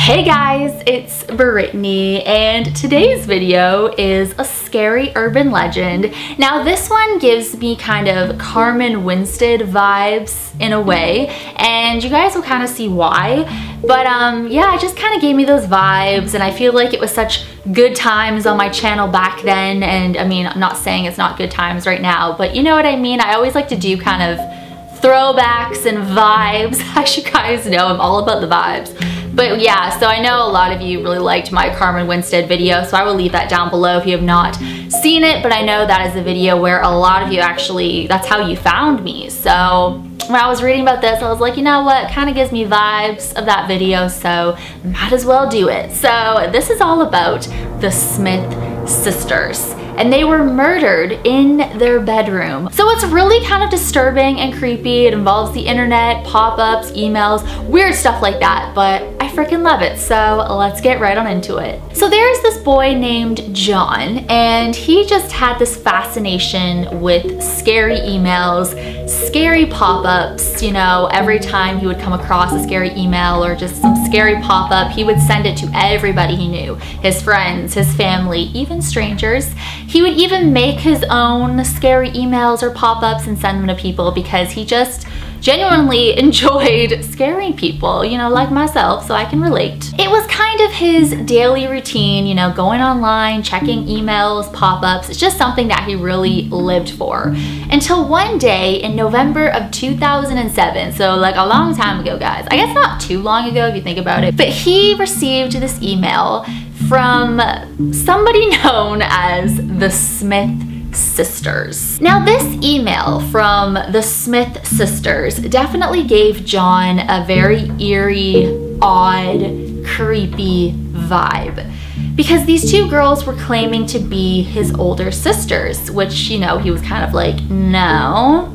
Hey guys, it's Brittany, and today's video is a scary urban legend. Now this one gives me kind of Carmen Winstead vibes in a way, and you guys will kind of see why. But yeah, it just kind of gave me those vibes, and I feel like it was such good times on my channel back then. And I mean, I'm not saying it's not good times right now, but you know what I mean? I always like to do kind of throwbacks and vibes. As you guys know, I'm all about the vibes. But yeah, so I know a lot of you really liked my Carmen Winstead video, so I will leave that down below if you have not seen it. But I know that is a video where a lot of you actually, that's how you found me. So when I was reading about this, I was like, you know what, it kind of gives me vibes of that video, so might as well do it. So this is all about the Smith sisters, and they were murdered in their bedroom. So it's really kind of disturbing and creepy. It involves the internet, pop-ups, emails, weird stuff like that, but I freaking love it. So let's get right on into it. So there's this boy named John, and he just had this fascination with scary emails, scary pop-ups. You know, every time he would come across a scary email or just some scary pop-up, he would send it to everybody he knew, his friends, his family, even strangers. He would even make his own scary emails or pop-ups and send them to people because he just genuinely enjoyed scaring people, you know, like myself, so I can relate. It was kind of his daily routine, you know, going online, checking emails, pop-ups. It's just something that he really lived for. Until one day in November of 2007, so like a long time ago, guys. I guess not too long ago if you think about it, but he received this email from somebody known as the Smith sisters. Now this email from the Smith sisters definitely gave John a very eerie, odd, creepy vibe, because these two girls were claiming to be his older sisters, which, you know, he was kind of like, no,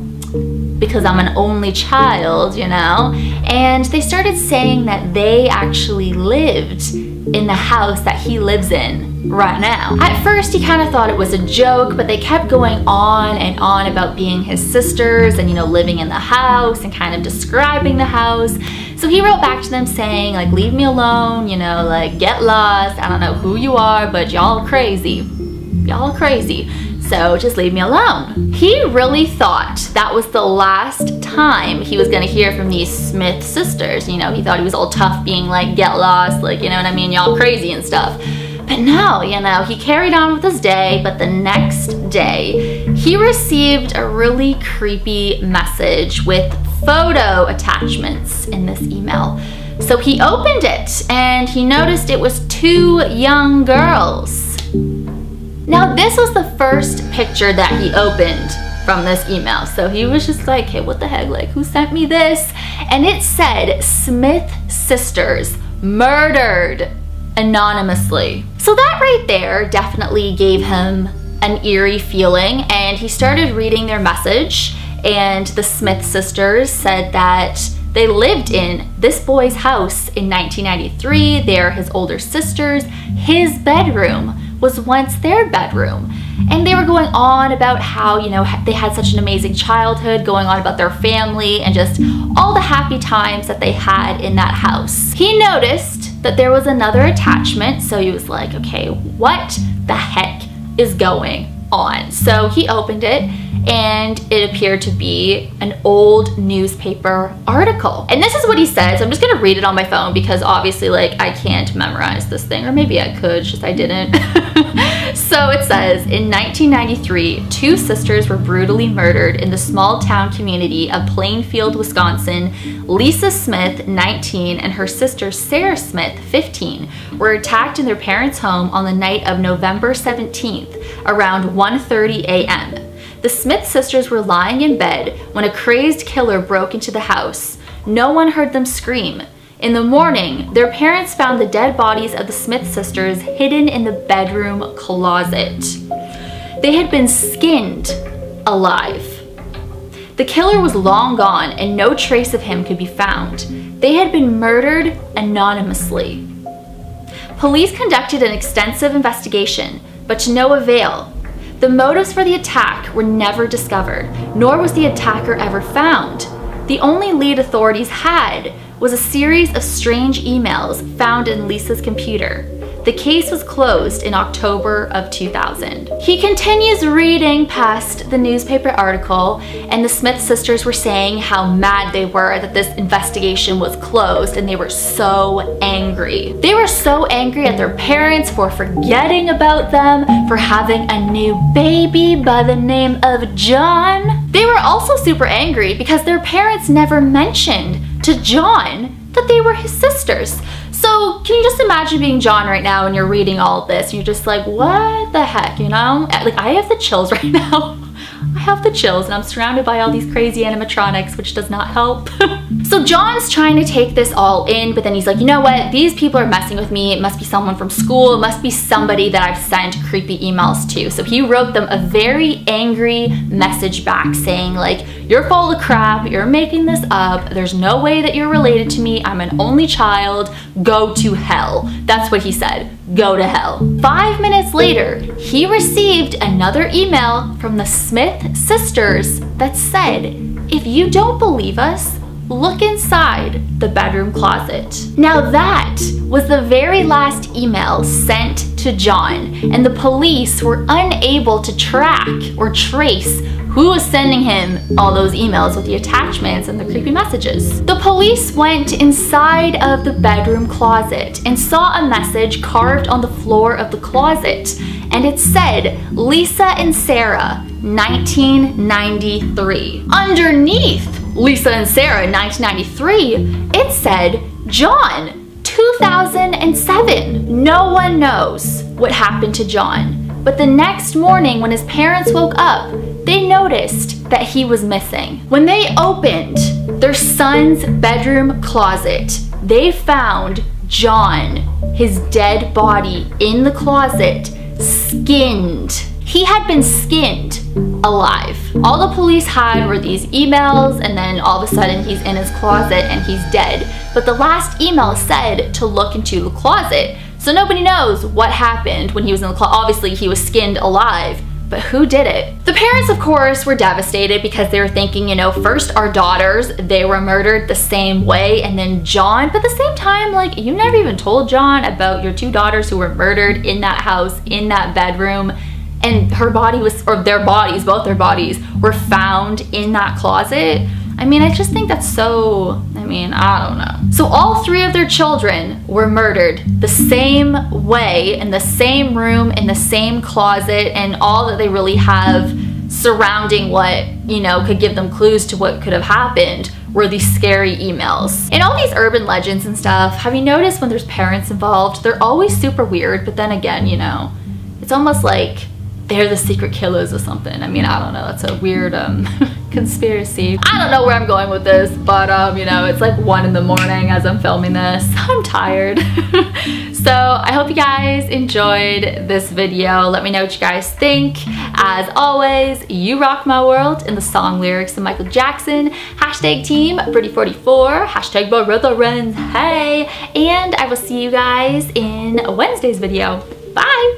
because I'm an only child, you know? And they started saying that they actually lived in the house that he lives in right now. At first he kind of thought it was a joke, but they kept going on and on about being his sisters and, you know, living in the house and kind of describing the house. So he wrote back to them saying, like, leave me alone, you know, like, get lost, I don't know who you are, but y'all crazy. Y'all crazy. So just leave me alone. He really thought that was the last time he was gonna hear from these Smith sisters. You know, he thought he was all tough being like, get lost, like, you know what I mean, y'all crazy and stuff. But no, you know, he carried on with his day, but the next day, he received a really creepy message with photo attachments in this email. So he opened it and he noticed it was two young girls. Now this was the first picture that he opened from this email. So he was just like, hey, what the heck, like, who sent me this? And it said, Smith sisters murdered anonymously. So that right there definitely gave him an eerie feeling, and he started reading their message, and the Smith sisters said that they lived in this boy's house in 1993. They're his older sisters. His bedroom was once their bedroom. And they were going on about how, you know, they had such an amazing childhood, going on about their family and just all the happy times that they had in that house. He noticed that there was another attachment, so he was like, okay, what the heck is going on? So he opened it, and it appeared to be an old newspaper article. And this is what he says. I'm just gonna read it on my phone because obviously, like, I can't memorize this thing, or maybe I could, just I didn't. So it says, in 1993, two sisters were brutally murdered in the small town community of Plainfield, Wisconsin. Lisa Smith, 19, and her sister Sarah Smith, 15, were attacked in their parents' home on the night of November 17th, around 1:30 a.m. The Smith sisters were lying in bed when a crazed killer broke into the house. No one heard them scream. In the morning, their parents found the dead bodies of the Smith sisters hidden in the bedroom closet. They had been skinned alive. The killer was long gone and no trace of him could be found. They had been murdered anonymously. Police conducted an extensive investigation, but to no avail. The motives for the attack were never discovered, nor was the attacker ever found. The only lead authorities had was a series of strange emails found in Lisa's computer. The case was closed in October of 2000. He continues reading past the newspaper article, and the Smith sisters were saying how mad they were that this investigation was closed, and they were so angry. They were so angry at their parents for forgetting about them, for having a new baby by the name of John. They were also super angry because their parents never mentioned to John that they were his sisters. So can you just imagine being John right now and you're reading all of this and you're just like, what the heck, you know? Like, I have the chills right now. I have the chills and I'm surrounded by all these crazy animatronics, which does not help. So John's trying to take this all in, but then he's like, you know what? These people are messing with me. It must be someone from school. It must be somebody that I've sent creepy emails to. So he wrote them a very angry message back saying like, you're full of crap. You're making this up. There's no way that you're related to me. I'm an only child. Go to hell. That's what he said. Go to hell. 5 minutes later, he received another email from the Smith sisters that said, if you don't believe us, look inside the bedroom closet. Now that was the very last email sent to John, and the police were unable to track or trace who was sending him all those emails with the attachments and the creepy messages. The police went inside of the bedroom closet and saw a message carved on the floor of the closet, and it said, Lisa and Sarah, 1993. Underneath Lisa and Sarah, 1993, it said, John, 2007. No one knows what happened to John, but the next morning when his parents woke up, they noticed that he was missing. When they opened their son's bedroom closet, they found John, his dead body in the closet, skinned. He had been skinned alive. All the police had were these emails, and then all of a sudden he's in his closet and he's dead. But the last email said to look into the closet. So nobody knows what happened when he was in the closet. Obviously he was skinned alive, but who did it? The parents, of course, were devastated because they were thinking, you know, first our daughters, they were murdered the same way, and then John, but at the same time, like, you never even told John about your two daughters who were murdered in that house, in that bedroom, and her body was, or their bodies, both their bodies, were found in that closet. I mean, I just think that's so, I mean, I don't know. So all three of their children were murdered the same way, in the same room, in the same closet, and all that they really have surrounding what, you know, could give them clues to what could have happened were these scary emails. And all these urban legends and stuff, have you noticed when there's parents involved, they're always super weird, but then again, you know, it's almost like they're the secret killers or something. I mean, I don't know, that's a weird conspiracy. I don't know where I'm going with this, but you know, it's like 1 in the morning as I'm filming this. I'm tired. So I hope you guys enjoyed this video. Let me know what you guys think. As always, you rock my world in the song lyrics of Michael Jackson. Hashtag team Brittany44, hashtag Barretha Renz, hey. And I will see you guys in Wednesday's video. Bye.